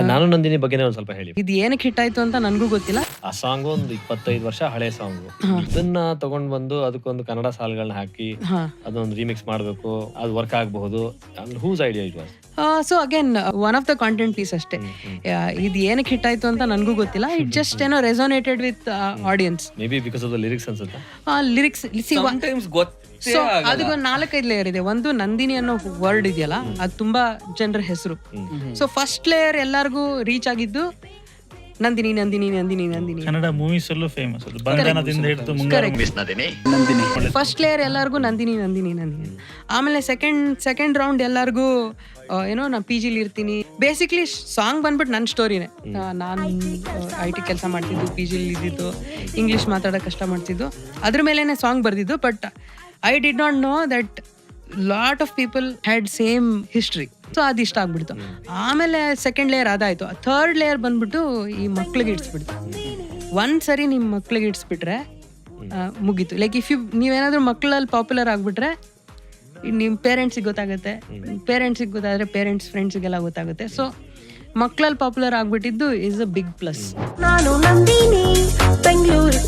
ನಾನು ನಂದಿನಿ ಬಗ್ಗೆನೇ ಒಂದ್ ಸ್ವಲ್ಪ ಹೇಳಿ. ಇದು ಏನಕ್ಕೆ ಹಿಟ್ ಆಯ್ತು ಅಂತ ನನಗೂ ಗೊತ್ತಿಲ್ಲ. ಆ ಸಾಂಗ್ ಒಂದು 25 ವರ್ಷ ಹಳೆ ಸಾಂಗ್. ಇದನ್ನ ತಗೊಂಡ್ ಬಂದು ಅದಕ್ಕೊಂದು ಕನ್ನಡ ಸಾಲ್ಗಳನ್ನ ಹಾಕಿ ಅದೊಂದು ರೀಮಿಕ್ಸ್ ಮಾಡ್ಬೇಕು, ಅದು ವರ್ಕ್ ಆಗಬಹುದು. Whose idea it was? So again one of the content piece ಅಷ್ಟೇ. ಇದು ಏನಕ್ಕೆ ಹಿಟ್ ಆಯ್ತು ಅಂತ ನನಗೂ ಗೊತ್ತಿಲ್ಲ. ಇಟ್ ಜಸ್ಟ್ ಏನೋ resonated with audience. Maybe because of the lyrics ಅನ್ಸುತ್ತಾ? ಲಿರಿಕ್ಸ್ ಸೊ ಅದಕ್ಕೆ ಒಂದು 4-5 ಲೇಯರ್ ಇದೆ. ಒಂದು ನಂದಿನಿ ಅನ್ನೋ ವರ್ಡ್ ಇದೆಯಲ್ಲ, ಅದು ತುಂಬಾ ಜನರ ಹೆಸರು. ಸೊ ಫಸ್ಟ್ ಲೇಯರ್ ಎಲ್ಲರಿಗೂ ರೀಚ್ ಆಗಿದ್ದು ನಂದಿನಿ ನಂದಿನಿ ನಂದಿನಿ ನಂದಿನಿ. ಕನ್ನಡ ಮೂವೀಸ್ ಅಲ್ಲೂ ಫೇಮಸ್ ಅದು, ಬಂಧನದಿಂದ ಹಿಡಿದು ಫಸ್ಟ್ ಲೇಯರ್ ಎಲ್ಲರಿಗೂ ನಂದಿನಿ ನಂದಿನಿ ನಂದಿನಿ. ಆಮೇಲೆ ಸೆಕೆಂಡ್ ರೌಂಡ್ ಎಲ್ಲರಿಗೂ ಏನೋ ನಾನು ಪಿ ಜಿಲಿ ಇರ್ತೀನಿ. ಬೇಸಿಕ್ಲಿ ಸಾಂಗ್ ಬಂದ್ಬಿಟ್ಟು ನನ್ನ ಸ್ಟೋರಿನೇ. ನಾನು IT ಕೆಲಸ ಮಾಡ್ತಿದ್ದು, ಪಿ ಜಿಲಿ ಇದ್ದಿದ್ದು, ಇಂಗ್ಲೀಷ್ ಮಾತಾಡೋಕೆ ಕಷ್ಟ ಮಾಡ್ತಿದ್ದು, ಅದ್ರ ಮೇಲೇನೆ ಸಾಂಗ್ ಬರ್ದಿದ್ದು. But I did not know that lot of people had same history. So ಅದು ಇಷ್ಟ ಆಗ್ಬಿಡ್ತು. ಆಮೇಲೆ ಸೆಕೆಂಡ್ ಲೇಯರ್ ಅದಾಯ್ತು. ಥರ್ಡ್ ಲೇಯರ್ ಬಂದ್ಬಿಟ್ಟು ಈ ಮಕ್ಳಿಗೆ ಇಡ್ಸ್ಬಿಡ್ತು. ಒಂದ್ಸರಿ ನಿಮ್ಮ ಮಕ್ಳಿಗೆ ಇಡ್ಸ್ಬಿಟ್ರೆ ಮುಗೀತು. ಲೈಕ್ ನೀವೇನಾದ್ರೂ ಮಕ್ಕಳಲ್ಲಿ ಪಾಪ್ಯುಲರ್ ಆಗ್ಬಿಟ್ರೆ ನಿಮ್ಮ ಪೇರೆಂಟ್ಸಿಗೆ ಗೊತ್ತಾಗುತ್ತೆ, ಪೇರೆಂಟ್ಸಿಗೆ ಗೊತ್ತಾದ್ರೆ ಪೇರೆಂಟ್ಸ್ ಫ್ರೆಂಡ್ಸಿಗೆಲ್ಲ ಗೊತ್ತಾಗುತ್ತೆ. ಸೊ ಮಕ್ಕಳಲ್ಲಿ ಪಾಪ್ಯುಲರ್ ಆಗ್ಬಿಟ್ಟಿದ್ದು ಇಸ್ ಅ ಬಿಗ್ ಪ್ಲಸ್. ನಾನು ನಂದಿನಿ ಬೆಂಗಳೂರು